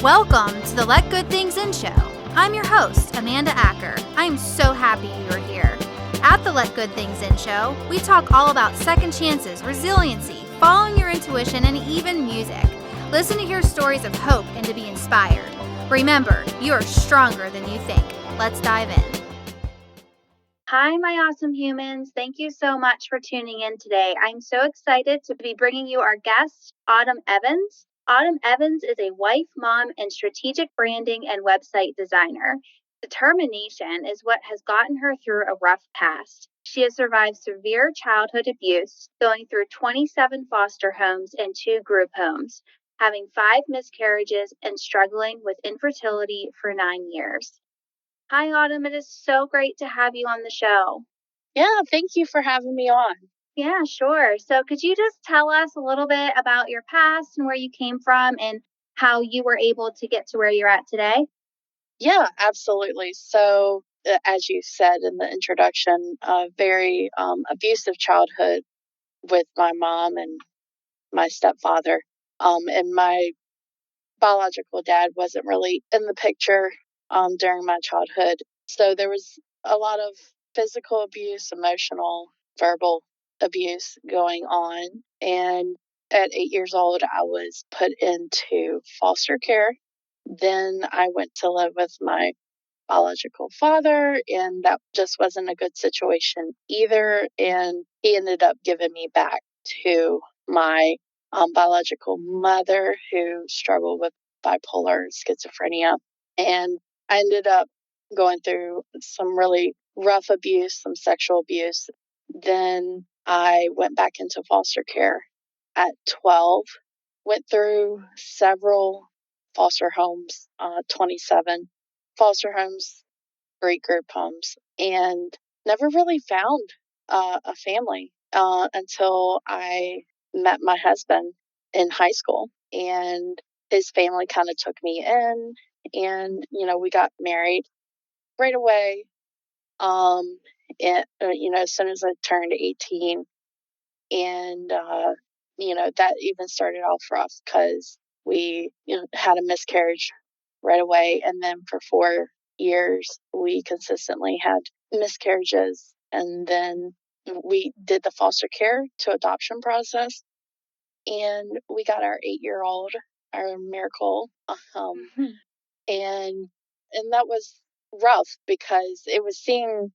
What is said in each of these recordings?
Welcome to the Let Good Things In show. I'm your host, Amanda Acker. I am so happy you're here. At the Let Good Things In show, we talk all about second chances, resiliency, following your intuition, and even music. Listen to hear stories of hope and to be inspired. Remember, you are stronger than you think. Let's dive in. Hi, my awesome humans. Thank you so much for tuning in today. I'm so excited to be bringing you our guest, Autumn Evans. Autumn Evans is a wife, mom, and strategic branding and website designer. Determination is what has gotten her through a rough past. She has survived severe childhood abuse, going through 27 foster homes and 2 group homes, having 5 miscarriages, and struggling with infertility for 9 years. Hi, Autumn. It is so great to have you on the show. Yeah, thank you for having me on. Yeah, sure. So could you just tell us a little bit about your past and where you came from and how you were able to get to where you're at today? Yeah, absolutely. So, as you said in the introduction, a very abusive childhood with my mom and my stepfather. And my biological dad wasn't really in the picture during my childhood. So, there was a lot of physical abuse, emotional, verbal abuse going on. And at 8 years old, I was put into foster care. Then I went to live with my biological father, and that just wasn't a good situation either. And he ended up giving me back to my biological mother, who struggled with bipolar and schizophrenia. And I ended up going through some really rough abuse, some sexual abuse. Then I went back into foster care at 12, went through several foster homes, 27 foster homes, 3 group homes, and never really found a family until I met my husband in high school. And his family kind of took me in, and we got married right away. Um, as soon as I turned 18, and that even started off rough because we had a miscarriage right away, and then for 4 years we consistently had miscarriages, and then we did the foster care to adoption process, and we got our 8-year-old, our miracle. Mhm. And and that was rough because it was seeing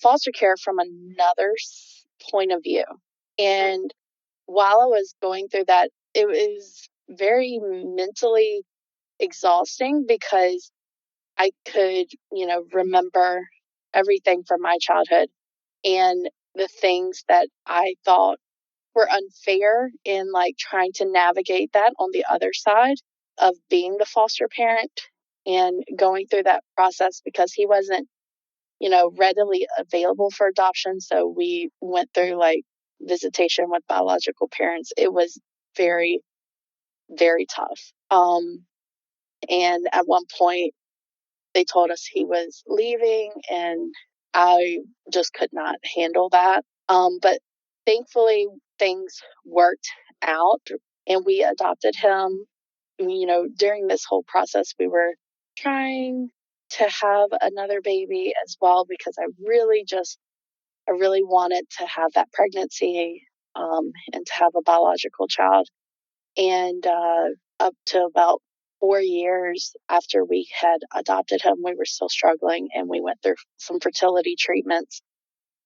foster care from another point of view. And while I was going through that, it was very mentally exhausting because I could, remember everything from my childhood and the things that I thought were unfair, and like trying to navigate that on the other side of being the foster parent and going through that process because he wasn't, readily available for adoption. So we went through like visitation with biological parents. It was very, very tough. And at one point, they told us he was leaving, and I just could not handle that. But thankfully, things worked out, and we adopted him. During this whole process, we were trying to have another baby as well because I really wanted to have that pregnancy, and to have a biological child. And up to about 4 years after we had adopted him, we were still struggling, and we went through some fertility treatments,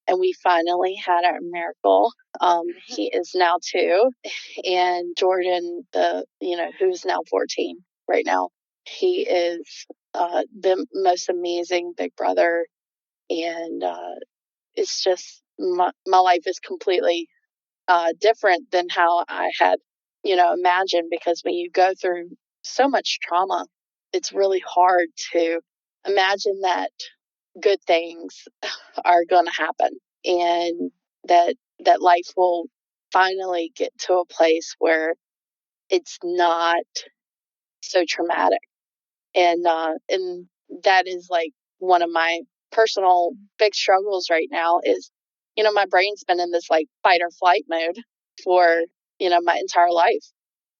and we finally had our miracle. He is now 2, and Jordan, who's now 14 right now, he is the most amazing big brother. And it's just my life is completely different than how I had, imagined. Because when you go through so much trauma, it's really hard to imagine that good things are going to happen, and that life will finally get to a place where it's not so traumatic. And that is like one of my personal big struggles right now is, my brain's been in this like fight or flight mode for, my entire life.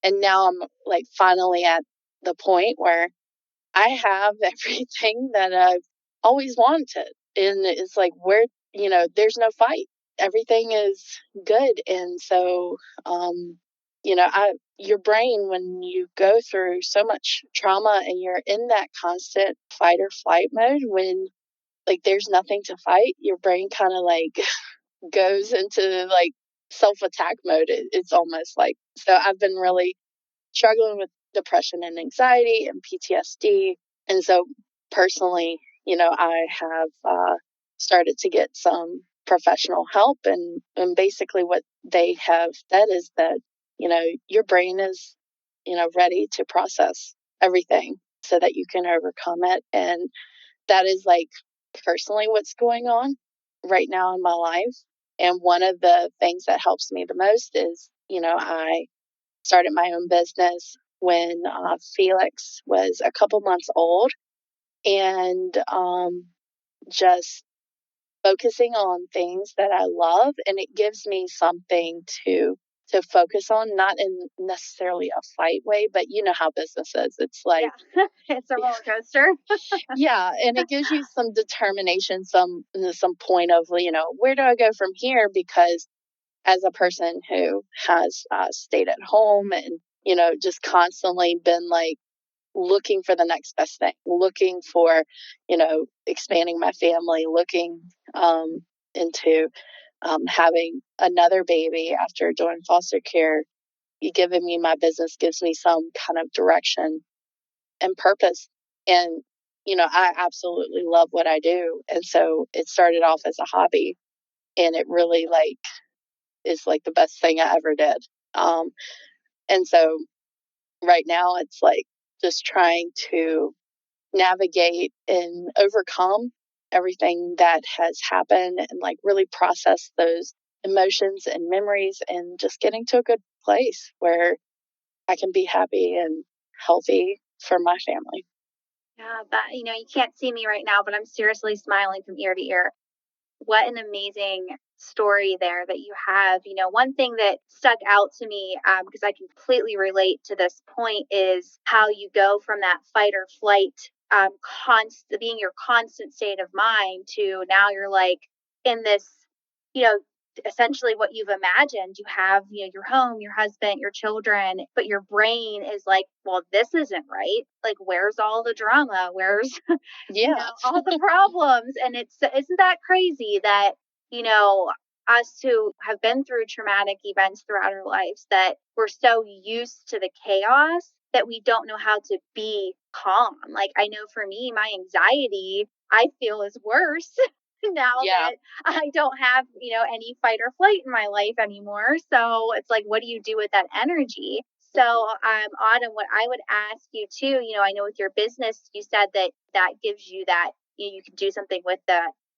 And now I'm like finally at the point where I have everything that I've always wanted. And it's like, where, there's no fight. Everything is good. And so, your brain, when you go through so much trauma and you're in that constant fight or flight mode, when like there's nothing to fight, your brain kind of like goes into like self attack mode. It's almost like, so I've been really struggling with depression and anxiety and PTSD. And so personally, I have started to get some professional help. And basically, what they have said is that, your brain is, ready to process everything so that you can overcome it. And that is like personally what's going on right now in my life. And one of the things that helps me the most is, I started my own business when Felix was a couple months old, and just focusing on things that I love, and it gives me something to focus on, not in necessarily a fight way, but you know how business is. It's like, Yeah. It's a roller coaster. yeah, and it gives you some determination, some point of, where do I go from here? Because as a person who has stayed at home and, just constantly been like looking for the next best thing, looking for, expanding my family, looking into having another baby after doing foster care, giving me my business gives me some kind of direction and purpose. And, I absolutely love what I do. And so it started off as a hobby, and it really like is like the best thing I ever did. Um, and so right now it's like just trying to navigate and overcome everything that has happened and like really process those emotions and memories and just getting to a good place where I can be happy and healthy for my family. Yeah, you can't see me right now, but I'm seriously smiling from ear to ear. What an amazing story there that you have. One thing that stuck out to me, because I completely relate to this point, is how you go from that fight or flight, being your constant state of mind, to now you're like in this, you know, essentially what you've imagined. You have, your home, your husband, your children, but your brain is like, well, this isn't right. Like, where's all the drama? Where's Yeah. all the problems? And isn't that crazy that, you know, us who have been through traumatic events throughout our lives, that we're so used to the chaos that we don't know how to be calm. Like, I know for me, my anxiety, I feel, is worse now Yeah. that I don't have, any fight or flight in my life anymore. So it's like, what do you do with that energy? So, Autumn, what I would ask you too, I know with your business, you said that gives you that, you can do something with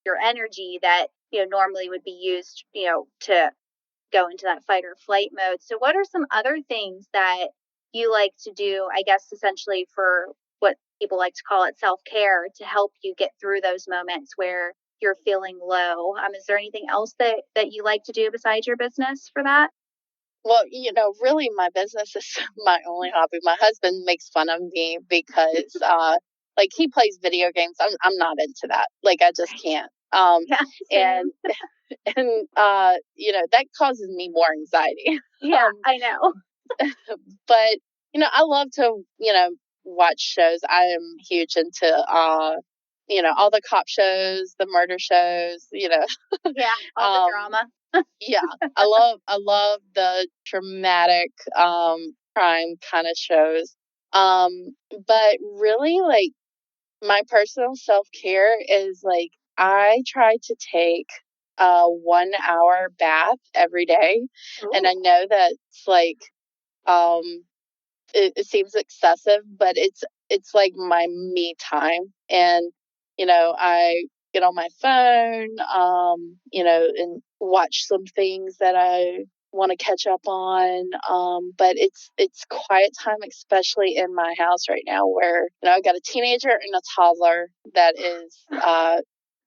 your energy that, normally would be used, to go into that fight or flight mode. So, what are some other things that you like to do, I guess, essentially for what people like to call it self care, to help you get through those moments where you're feeling low? Is there anything else that you like to do besides your business for that? Well, really my business is my only hobby. My husband makes fun of me because like he plays video games. I'm not into that. Like I just can't. Yeah, same. And and that causes me more anxiety. Yeah, um I know. but I love to, watch shows. I am huge into all the cop shows, the murder shows, Yeah, all the um drama. yeah, I love the dramatic crime kind of shows. But really like my personal self-care is like I try to take a 1 hour bath every day. And I Ooh. know that's like um it seems excessive, but it's like my me time. And I get on my phone, and watch some things that I want to catch up on. But it's quiet time, especially in my house right now, where I got a teenager and a toddler that is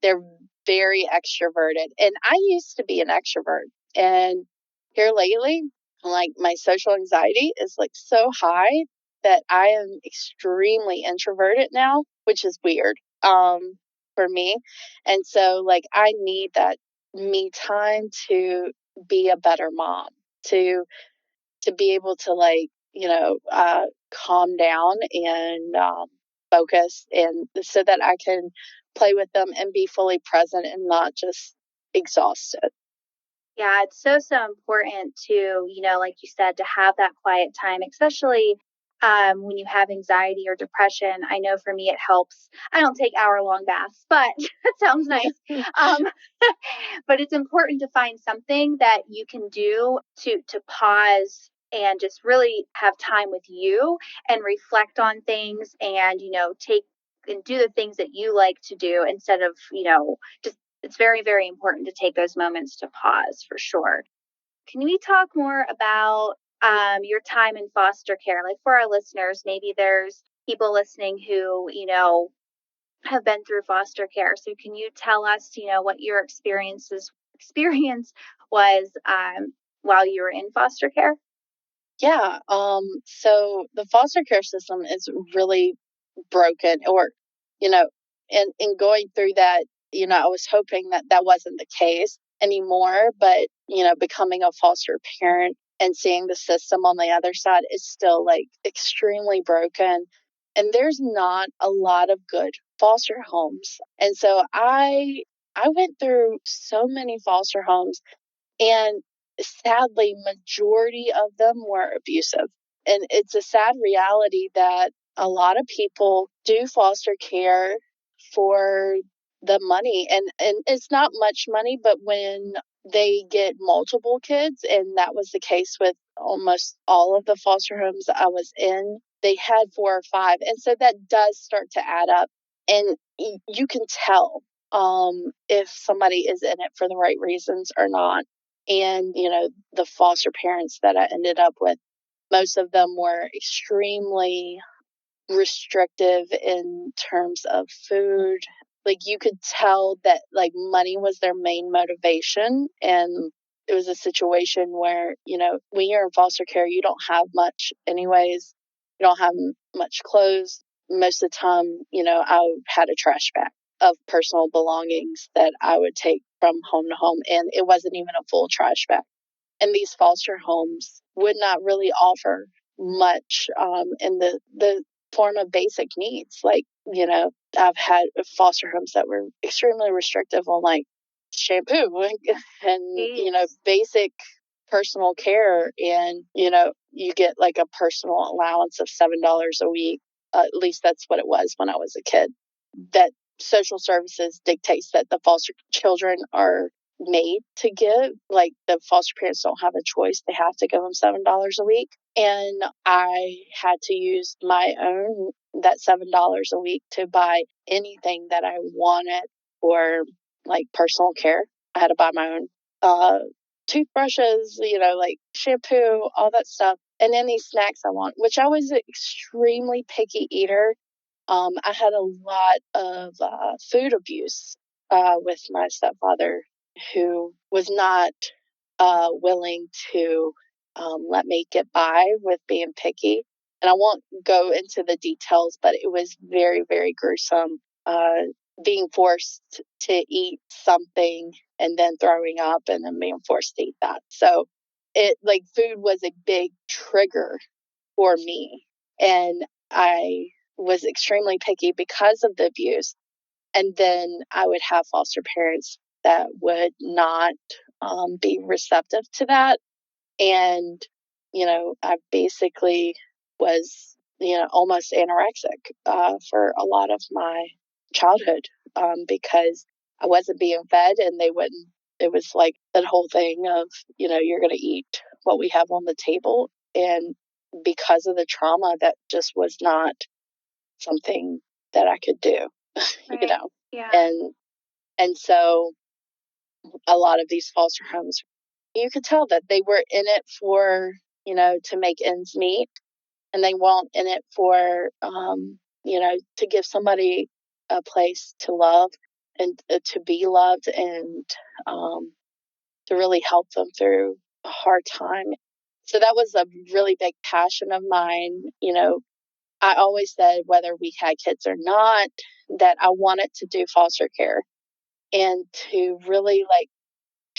they're very extroverted, and I used to be an extrovert, and here lately like my social anxiety is like so high that I am extremely introverted now, which is weird for me. And so, like, I need that me time to be a better mom, to be able to, like, calm down and focus, and so that I can play with them and be fully present and not just exhausted. Yeah, it's so, so important to, like you said, to have that quiet time, especially when you have anxiety or depression. I know for me, it helps. I don't take hour-long baths, but it sounds nice. Um, but it's important to find something that you can do to pause and just really have time with you and reflect on things and, take and do the things that you like to do instead of, just it's very, very important to take those moments to pause for sure. Can we talk more about your time in foster care? Like for our listeners, maybe there's people listening who, have been through foster care. So can you tell us, what your experience was while you were in foster care? Yeah. So the foster care system is really broken, or, in going through that, I was hoping that that wasn't the case anymore, but, becoming a foster parent and seeing the system on the other side is still, like, extremely broken. And there's not a lot of good foster homes. And so I went through so many foster homes, and sadly, majority of them were abusive. And it's a sad reality that a lot of people do foster care for the money, and it's not much money, but when they get multiple kids, and that was the case with almost all of the foster homes I was in, they had 4 or 5, and so that does start to add up, and you can tell if somebody is in it for the right reasons or not. And, the foster parents that I ended up with, most of them were extremely restrictive in terms of food. Like, you could tell that, like, money was their main motivation. And it was a situation where, when you're in foster care, you don't have much anyways. You don't have much clothes. Most of the time, I had a trash bag of personal belongings that I would take from home to home. And it wasn't even a full trash bag, and these foster homes would not really offer much in the form of basic needs. Like, I've had foster homes that were extremely restrictive on, like, shampoo and Jeez. basic personal care. And you get, like, a personal allowance of $7 a week. At least that's what it was when I was a kid. That social services dictates that the foster children are made to give. Like, the foster parents don't have a choice; they have to give them $7 a week. And I had to use my own that $7 a week to buy anything that I wanted for, like, personal care. I had to buy my own uh, toothbrushes, like shampoo, all that stuff, and any snacks I want. Which I was an extremely picky eater. I had a lot of food abuse with my stepfather, who was not willing to let me get by with being picky. And I won't go into the details, but it was very, very gruesome, being forced to eat something and then throwing up and then being forced to eat that. So like, food was a big trigger for me. And I was extremely picky because of the abuse. And then I would have foster parents that would not be receptive to that. And, I basically was, almost anorexic for a lot of my childhood, because I wasn't being fed, and they wouldn't. It was like that whole thing of, you're going to eat what we have on the table. And because of the trauma, that just was not something that I could do, you Right. know. Yeah. And so a lot of these foster homes, you could tell that they were in it for, to make ends meet, and they weren't in it for, to give somebody a place to love, and to be loved, and to really help them through a hard time. So that was a really big passion of mine, I always said, whether we had kids or not, that I wanted to do foster care and to really like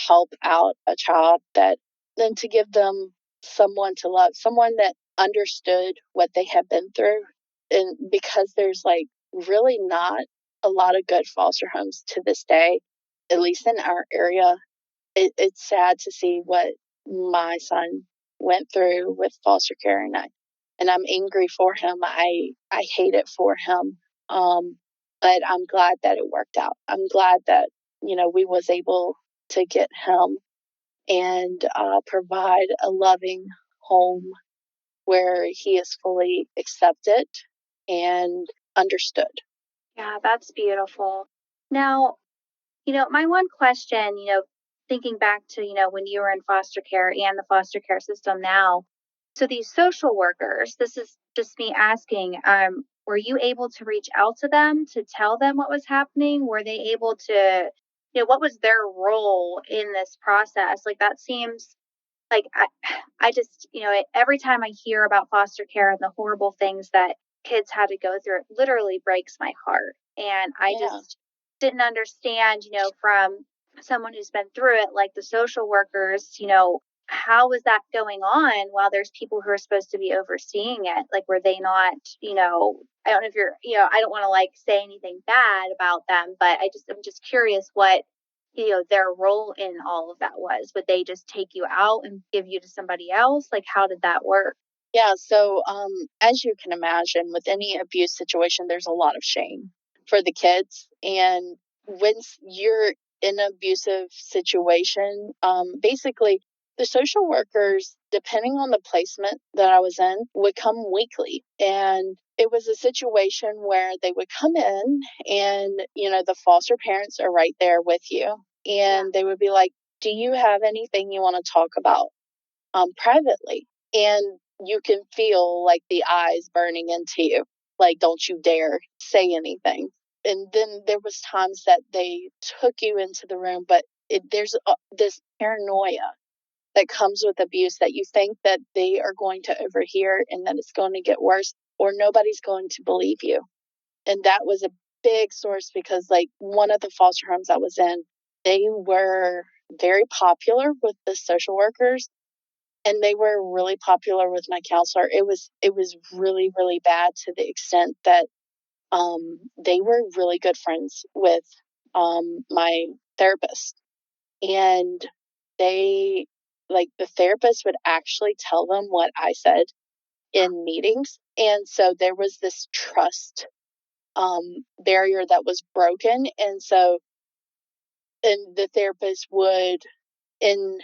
help out a child, that then to give them someone to love, someone that understood what they have been through. And because there's like really not a lot of good foster homes to this day, at least in our area, it's sad to see what my son went through with foster care, and I'm angry for him. I hate it for him. Um, but I'm glad that it worked out. I'm glad that we was able to get him and provide a loving home where he is fully accepted and understood. Yeah, that's beautiful. Now, my one question, thinking back to, when you were in foster care and the foster care system now, so these social workers, this is just me asking, were you able to reach out to them to tell them what was happening? Were they able to, what was their role in this process? Like that seems like I just, every time I hear about foster care and the horrible things that kids had to go through, it literally breaks my heart. And I Yeah. just didn't understand, from someone who's been through it, like the social workers, how was that going on while there's people who are supposed to be overseeing it? Like, were they not, I don't know if you're, I don't want to like say anything bad about them, but I'm just curious what their role in all of that was. Would they just take you out and give you to somebody else? Like, how did that work? Yeah, so as you can imagine, with any abuse situation, there's a lot of shame for the kids. And when you're in an abusive situation, basically the social workers, depending on the placement that I was in, would come weekly. And it was a situation where they would come in and, the foster parents are right there with you. And they would be like, do you have anything you want to talk about privately? And you can feel like the eyes burning into you, like, don't you dare say anything. And then there was times that they took you into the room, but there's this paranoia that comes with abuse, that you think that they are going to overhear and that it's going to get worse, or nobody's going to believe you. And that was a big source, because like one of the foster homes I was in, they were very popular with the social workers, and they were really popular with my counselor. It was really, really bad, to the extent that they were really good friends with my therapist. And they, like, the therapist would actually tell them what I said in meetings. And so there was this trust barrier that was broken. And the therapist would, in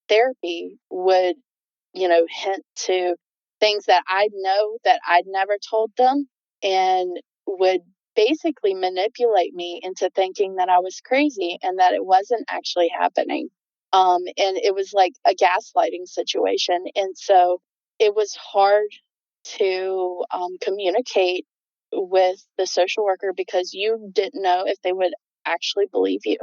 therapy, would hint to things that I know that I'd never told them, and would basically manipulate me into thinking that I was crazy and that it wasn't actually happening. And it was like a gaslighting situation. And so it was hard to communicate with the social worker, because you didn't know if they would actually believe you.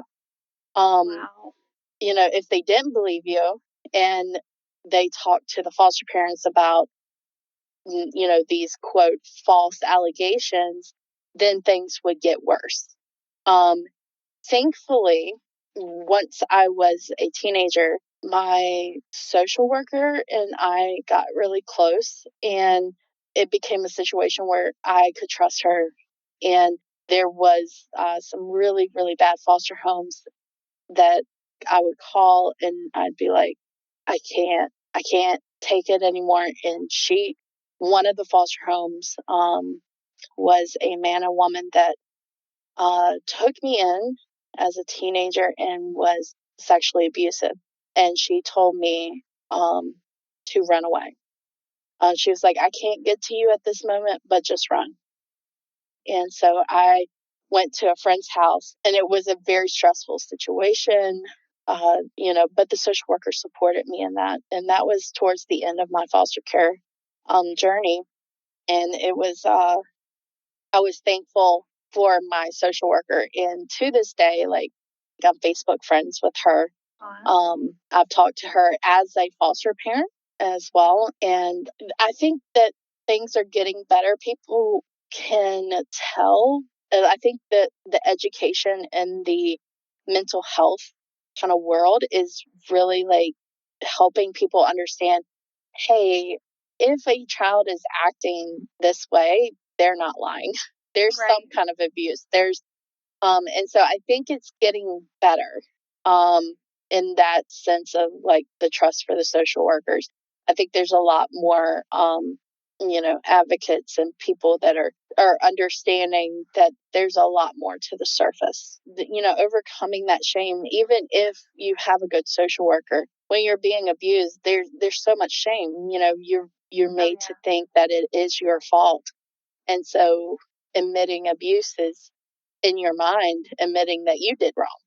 Wow. If they didn't believe you and they talked to the foster parents about, these quote false allegations, then things would get worse. Um, Thankfully, once I was a teenager, my social worker and I got really close, and it became a situation where I could trust her. And there was some really, really bad foster homes that I would call, and I'd be like, I can't take it anymore. And one of the foster homes, was a man and woman that took me in as a teenager and was sexually abusive. And she told me to run away. She was like, I can't get to you at this moment, but just run. And so I went to a friend's house, and it was a very stressful situation. But the social worker supported me in that. And that was towards the end of my foster care journey. And I was thankful for my social worker. And to this day, like, I'm Facebook friends with her. I've talked to her as a foster parent as well. And I think that things are getting better. People can tell. And I think that the education and the mental health kind of world is really like helping people understand, hey, if a child is acting this way, they're not lying. There's some Right. kind of abuse. And so I think it's getting better, um, in that sense of like the trust for the social workers. I think there's a lot more, advocates and people that are understanding that there's a lot more to the surface. Overcoming that shame, even if you have a good social worker, when you're being abused, there's so much shame. You're Oh, made yeah. to think that it is your fault, and so admitting abuse is in your mind admitting that you did wrong,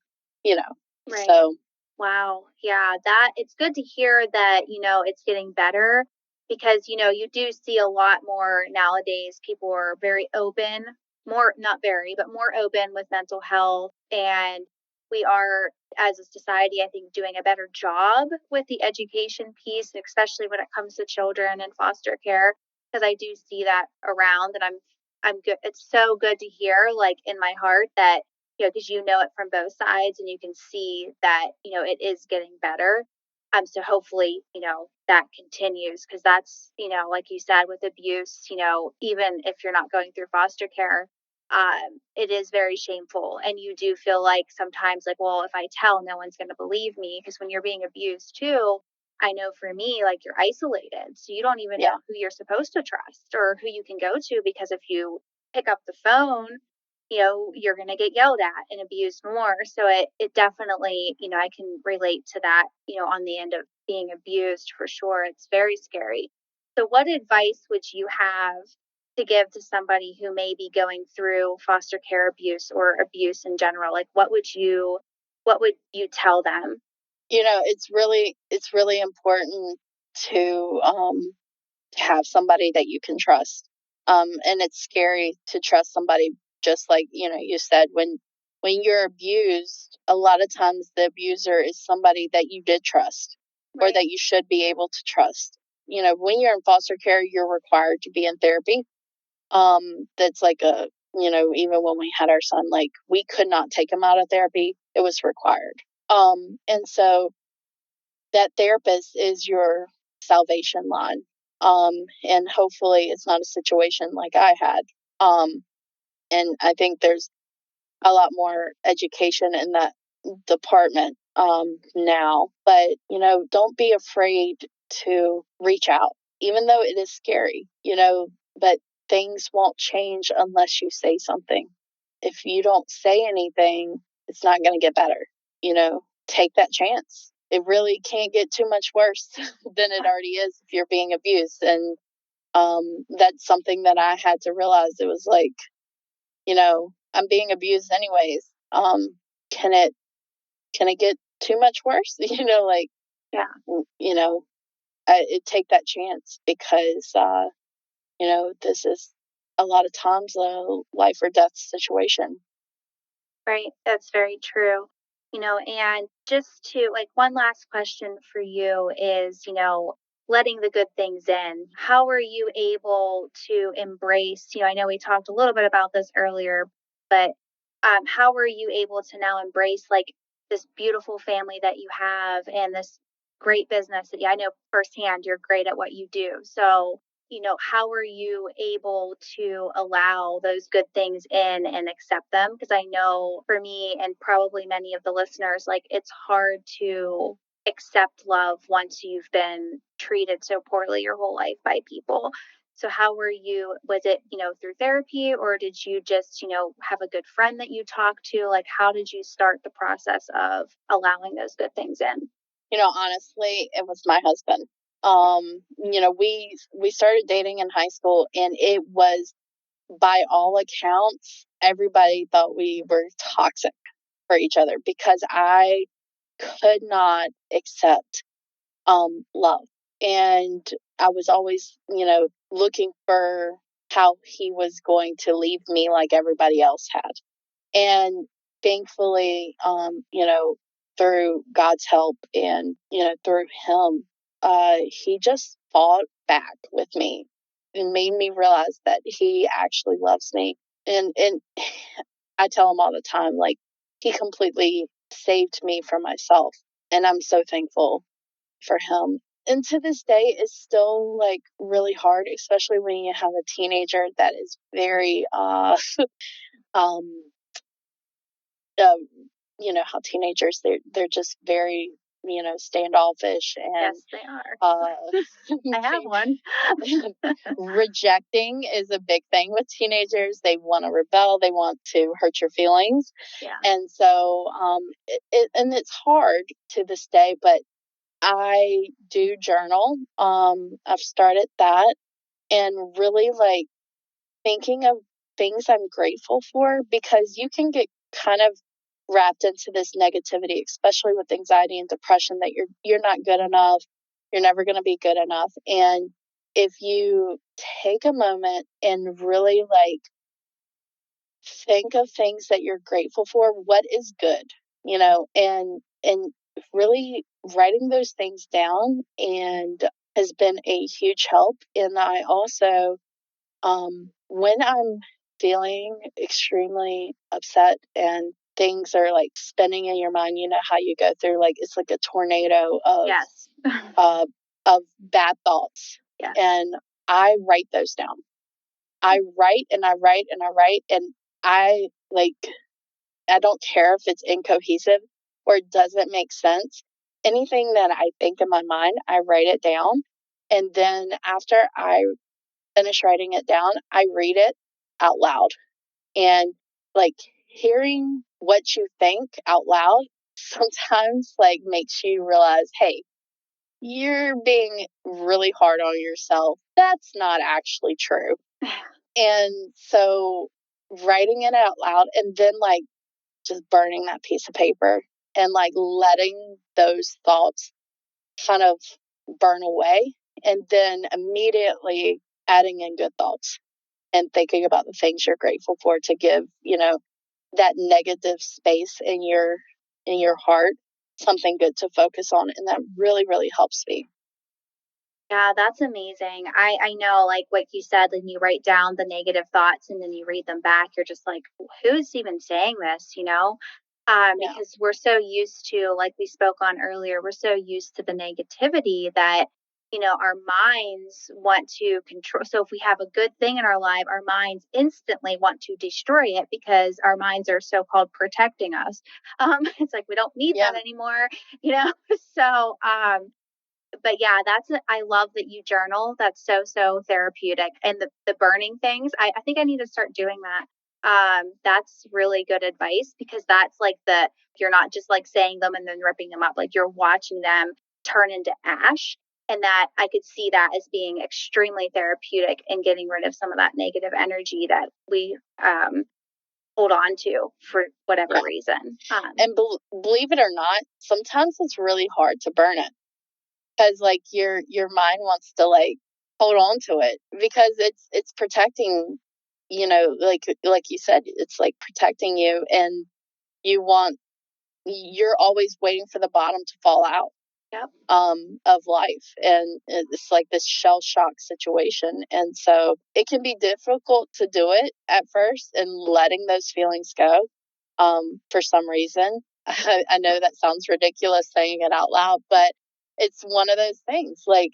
you know. Right. So, Wow. Yeah, that it's good to hear that, it's getting better because, you do see a lot more nowadays. People are very open, more, not very, but more open with mental health. And we are, as a society, I think, doing a better job with the education piece, especially when it comes to children and foster care, because I do see that around and I'm good. It's so good to hear, like in my heart, that because it from both sides and you can see that, it is getting better. So hopefully, that continues because that's, like you said, with abuse, even if you're not going through foster care, it is very shameful. And you do feel like sometimes, like, well, if I tell, no one's going to believe me because when you're being abused too, I know for me, like you're isolated. So you don't even know yeah. who you're supposed to trust or who you can go to because if you pick up the phone you're going to get yelled at and abused more. So it definitely, I can relate to that, on the end of being abused for sure. It's very scary. So what advice would you have to give to somebody who may be going through foster care abuse or abuse in general? Like what would you tell them? It's really important to to have somebody that you can trust. And it's scary to trust somebody, just like, you said, when you're abused, a lot of times the abuser is somebody that you did trust or Right. that you should be able to trust. When you're in foster care, you're required to be in therapy. That's like even when we had our son, like we could not take him out of therapy. It was required. And so that therapist is your salvation line. And hopefully it's not a situation like I had. Um, and I think there's a lot more education in that department now. But, don't be afraid to reach out, even though it is scary, but things won't change unless you say something. If you don't say anything, it's not going to get better. Take that chance. It really can't get too much worse than it already is if you're being abused. And that's something that I had to realize. It was like, I'm being abused anyways. Can it get too much worse? Yeah. You know, it take that chance because this is a lot of times a life or death situation. Right. That's very true. And just to like one last question for you is, letting the good things in. How are you able to embrace, I know we talked a little bit about this earlier, but how are you able to now embrace like this beautiful family that you have and this great business that I know firsthand you're great at what you do. So, how are you able to allow those good things in and accept them? Because I know for me and probably many of the listeners, like it's hard to accept love once you've been treated so poorly your whole life by people. So how were you, was it, through therapy or did you just, have a good friend that you talked to? Like how did you start the process of allowing those good things in? Honestly, it was my husband. We started dating in high school, and it was, by all accounts, everybody thought we were toxic for each other because I could not accept love. And I was always, looking for how he was going to leave me like everybody else had. And thankfully, through God's help and, through him, he just fought back with me. it made me realize that he actually loves me. And I tell him all the time, like, he completely saved me from myself. And I'm so thankful for him. And to this day, it's still like really hard, especially when you have a teenager that is very, um, uh, how teenagers, they're just very, standoffish and, Yes, they are. I have they one. rejecting is a big thing with teenagers. They want to rebel, they want to hurt your feelings. Yeah. And so, and it's hard to this day, but I do journal. I've started that and really like thinking of things I'm grateful for because you can get kind of wrapped into this negativity, especially with anxiety and depression, that you're not good enough, you're never going to be good enough. And if you take a moment and really like think of things that you're grateful for, what is good, and really writing those things down and has been a huge help. And I also, when I'm feeling extremely upset and things are like spinning in your mind, you know how you go through like it's like a tornado Yes. uh, of bad thoughts, Yes. and I write those down. I write and I write and I write, and I like I don't care if it's incohesive or it doesn't make sense. Anything that I think in my mind, I write it down, and then after I finish writing it down, I read it out loud. And like hearing what you think out loud sometimes like makes you realize, hey, you're being really hard on yourself. That's not actually true. And so writing it out loud and then like just burning that piece of paper and like letting those thoughts kind of burn away and then immediately adding in good thoughts and thinking about the things you're grateful for to give, that negative space in your heart something good to focus on, and that really really helps me. Yeah, that's amazing. I know, like what you said, when you write down the negative thoughts and then you read them back, you're just like, who's even saying this, you know? Yeah. Because we're so used to, like we spoke on earlier, we're so used to the negativity that, our minds want to control. So if we have a good thing in our life, our minds instantly want to destroy it because our minds are so called protecting us. It's like we don't need Yeah. that anymore, you know? So, but yeah, I love that you journal. That's so, so therapeutic. And the burning things, I think I need to start doing that. That's really good advice because that's like you're not just like saying them and then ripping them up, like you're watching them turn into ash. And that I could see that as being extremely therapeutic and getting rid of some of that negative energy that we hold on to for whatever Yeah. reason. And believe it or not, sometimes it's really hard to burn it because like your mind wants to like hold on to it because it's protecting, like you said, it's like protecting you, and you're always waiting for the bottom to fall out Yep. of life, and it's like this shell shock situation, and so it can be difficult to do it at first and letting those feelings go, for some reason. I know that sounds ridiculous saying it out loud, but it's one of those things like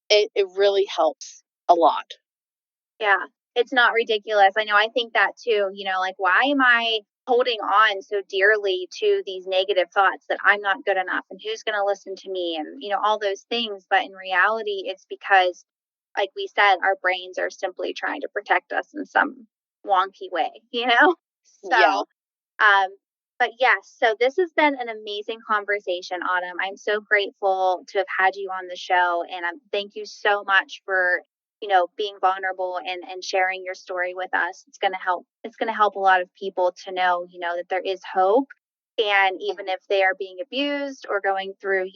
it really helps a lot. Yeah, it's not ridiculous. I know I think that too, like, why am I holding on so dearly to these negative thoughts that I'm not good enough and who's going to listen to me and, all those things. But in reality, it's because, like we said, our brains are simply trying to protect us in some wonky way, you know? Yeah. So, um, but yes, so this has been an amazing conversation, Autumn. I'm so grateful to have had you on the show, and thank you so much for being vulnerable and sharing your story with us. It's going to help. It's going to help a lot of people to know, that there is hope, and even if they are being abused or going through,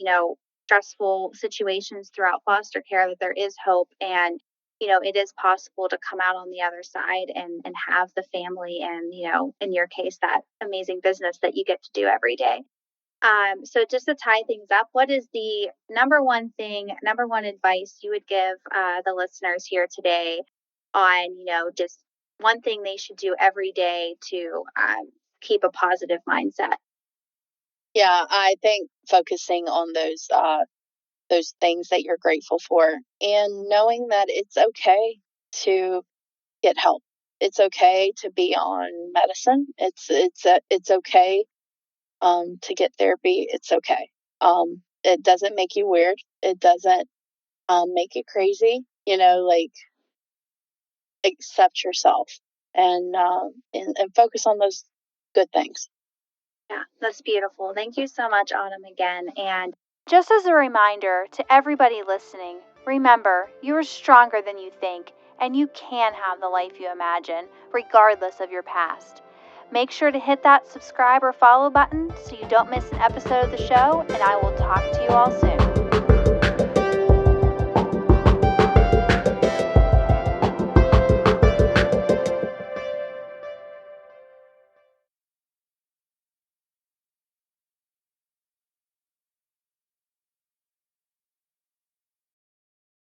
stressful situations throughout foster care, that there is hope and it is possible to come out on the other side and have the family and, in your case, that amazing business that you get to do every day. So just to tie things up, what is the number one advice you would give the listeners here today on, just one thing they should do every day to keep a positive mindset? Yeah, I think focusing on those things that you're grateful for and knowing that it's okay to get help. It's okay to be on medicine. It's okay to get therapy. It's okay. It doesn't make you weird. It doesn't make you crazy. Like accept yourself and focus on those good things. Yeah, that's beautiful. Thank you so much, Autumn, again. And just as a reminder to everybody listening, remember you are stronger than you think, and you can have the life you imagine, regardless of your past. Make sure to hit that subscribe or follow button so you don't miss an episode of the show, and I will talk to you all soon.